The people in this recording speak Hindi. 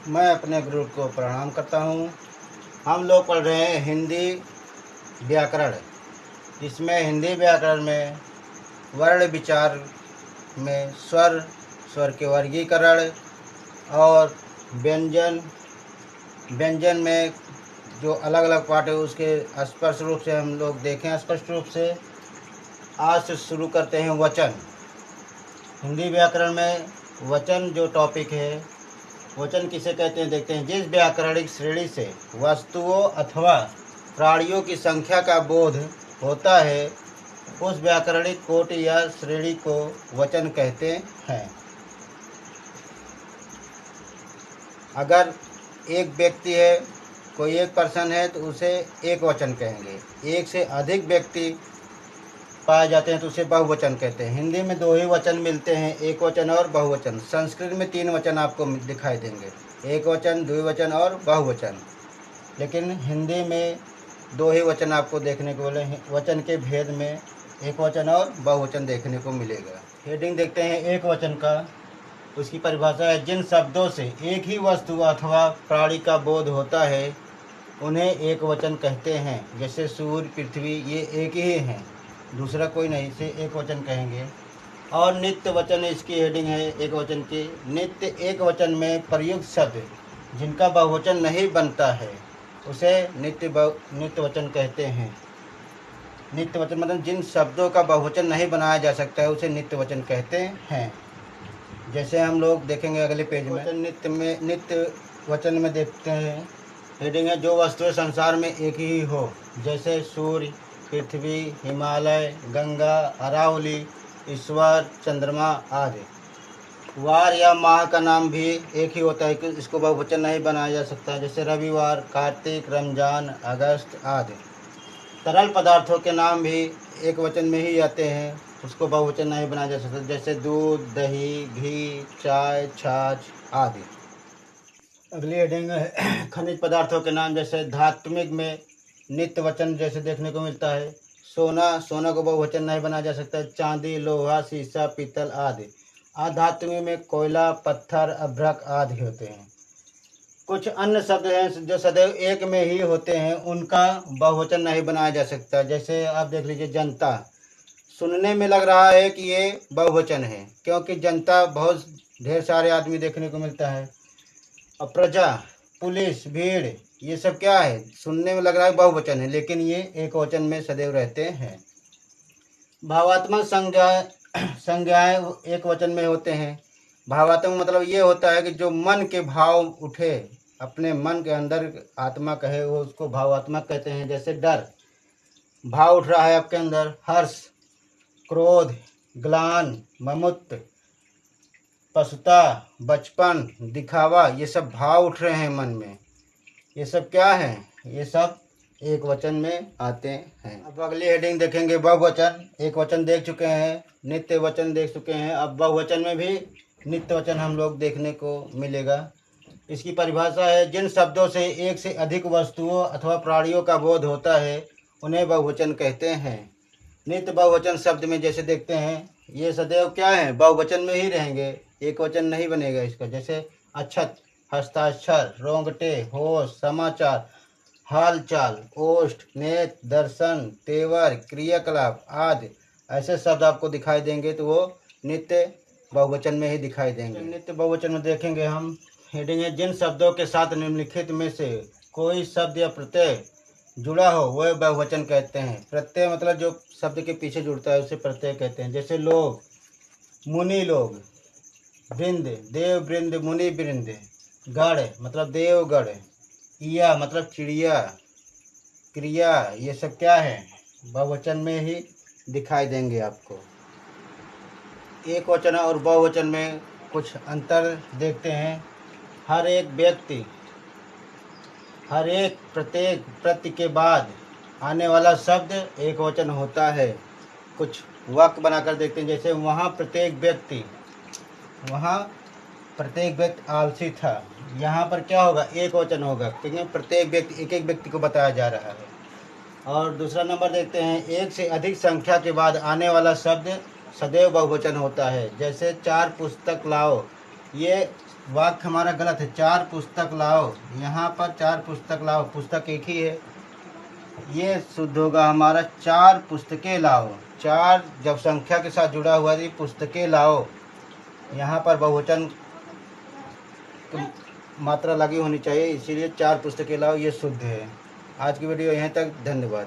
मैं अपने गुरु को प्रणाम करता हूँ। हम लोग पढ़ रहे हैं हिंदी व्याकरण। इसमें हिंदी व्याकरण में वर्ण विचार में स्वर, स्वर के वर्गीकरण और व्यंजन, व्यंजन में जो अलग अलग पार्ट है उसके स्पष्ट रूप से हम लोग देखें। स्पष्ट रूप से आज से शुरू करते हैं वचन। हिंदी व्याकरण में वचन जो टॉपिक है, वचन किसे कहते हैं देखते हैं। जिस व्याकरणिक श्रेणी से वस्तुओं अथवा प्राणियों की संख्या का बोध होता है उस व्याकरणिक कोटि या श्रेणी को वचन कहते हैं। अगर एक व्यक्ति है, कोई एक पर्सन है, तो उसे एक वचन कहेंगे। एक से अधिक व्यक्ति पाए जाते हैं तो उसे बहुवचन कहते हैं। हिंदी में दो ही वचन मिलते हैं, एक वचन और बहुवचन। संस्कृत में तीन वचन आपको दिखाई देंगे, एक वचन, द्विवचन और बहुवचन। लेकिन हिंदी में दो ही वचन आपको देखने को मिले। वचन के भेद में एक वचन और बहुवचन देखने को मिलेगा। हेडिंग देखते हैं एक वचन का। उसकी परिभाषा है, जिन शब्दों से एक ही वस्तु अथवा प्राणी का बोध होता है उन्हें एक वचन कहते हैं। जैसे सूर्य, पृथ्वी, ये एक ही हैं, दूसरा कोई नहीं, इसे एक वचन कहेंगे। और नित्य वचन इसकी हेडिंग है एक वचन की। नित्य एक वचन में प्रयुक्त शब्द जिनका बहुवचन नहीं बनता है उसे नित्य वचन कहते हैं। नित्य वचन मतलब जिन शब्दों का बहुवचन नहीं बनाया जा सकता है उसे नित्य वचन कहते हैं। जैसे हम लोग देखेंगे अगले पेज में। नित्य वचन में देखते हैं हेडिंग है, जो वस्तुएं संसार में एक ही हो, जैसे सूर्य, पृथ्वी, हिमालय, गंगा, अरावली, ईश्वर, चंद्रमा आदि। वार या माह का नाम भी एक ही होता है कि इसको बहुवचन नहीं बनाया जा सकता, जैसे रविवार, कार्तिक, रमजान, अगस्त आदि। तरल पदार्थों के नाम भी एक वचन में ही आते हैं, उसको बहुवचन नहीं बनाया जा सकता, जैसे दूध, दही, घी, चाय, छाछ आदि। अगली हेडिंग है खनिज पदार्थों के नाम। जैसे धात्विक में नित्य वचन जैसे देखने को मिलता है। सोना, सोना को बहुवचन नहीं बनाया जा सकता, चांदी, लोहा, शीशा, पीतल आदि। अधात्विक में कोयला, पत्थर, अभ्रक आदि होते हैं। कुछ अन्य शब्द हैं जो सदैव एक में ही होते हैं, उनका बहुवचन नहीं बनाया जा सकता। जैसे आप देख लीजिए जनता, सुनने में लग रहा है कि ये बहुवचन है क्योंकि जनता बहुत ढेर सारे आदमी देखने को मिलता है। और प्रजा, पुलिस, भीड़, ये सब क्या है, सुनने में लग रहा है बहुवचन है लेकिन ये एक वचन में सदैव रहते हैं। भावात्मक संज्ञाएं एक वचन में होते हैं। भावात्मक मतलब ये होता है कि जो मन के भाव उठे, अपने मन के अंदर आत्मा कहे, वो उसको भावात्मक कहते हैं। जैसे डर, भाव उठ रहा है आपके अंदर, हर्ष, क्रोध, ग्लान, ममत्व, पशुता, बचपन, दिखावा, ये सब भाव उठ रहे हैं मन में, ये सब क्या है, ये सब एक वचन में आते हैं। अब अगली हेडिंग देखेंगे बहुवचन। एक वचन देख चुके हैं, नित्य वचन देख चुके हैं, अब बहुवचन में भी नित्य वचन हम लोग देखने को मिलेगा। इसकी परिभाषा है, जिन शब्दों से एक से अधिक वस्तुओं अथवा प्राणियों का बोध होता है उन्हें बहुवचन कहते हैं। नित्य बहुवचन शब्द में जैसे देखते हैं, ये सदैव क्या है, बहुवचन में ही रहेंगे, एक वचन नहीं बनेगा इसका। जैसे अक्षत, हस्ताक्षर, रोंगटे, होश, समाचार, हालचाल, ओष्ठ, नेत्र, दर्शन, तेवर, क्रियाकलाप आदि ऐसे शब्द आपको दिखाई देंगे तो वो नित्य बहुवचन में ही दिखाई देंगे। नित्य बहुवचन में देखेंगे हम, हेडिंग है, जिन शब्दों के साथ निम्नलिखित में से कोई शब्द या प्रत्यय जुड़ा हो वह बहुवचन कहते हैं। प्रत्यय मतलब जो शब्द के पीछे जुड़ता है उसे प्रत्यय कहते हैं। जैसे लोग, मुनि लोग, वृंद, देव वृंद, मुनि वृंद, गढ़ मतलब देवगढ़, इया मतलब चिड़िया, क्रिया, ये सब क्या है, बहुवचन में ही दिखाई देंगे आपको। एक वचन और बहुवचन में कुछ अंतर देखते हैं। हर एक व्यक्ति, हर एक प्रत्येक प्रति के बाद आने वाला शब्द एक वचन होता है। कुछ वाक्य बनाकर देखते हैं। जैसे वहाँ प्रत्येक व्यक्ति आलसी था, यहाँ पर क्या होगा, एक वचन होगा क्योंकि प्रत्येक व्यक्ति, एक एक व्यक्ति को बताया जा रहा है। और दूसरा नंबर देखते हैं, एक से अधिक संख्या के बाद आने वाला शब्द सदैव बहुवचन होता है। जैसे 4 पुस्तक लाओ, ये वाक्य हमारा गलत है। 4 पुस्तक लाओ, यहाँ पर 4 पुस्तक लाओ, पुस्तक एक ही है। ये शुद्ध होगा हमारा 4 पुस्तकें लाओ। 4 जब संख्या के साथ जुड़ा हुआ है, पुस्तकें लाओ, यहाँ पर बहुवचन मात्रा लगी होनी चाहिए, इसीलिए 4 पुस्तकें लाओ, ये शुद्ध है। आज की वीडियो यहीं तक, धन्यवाद।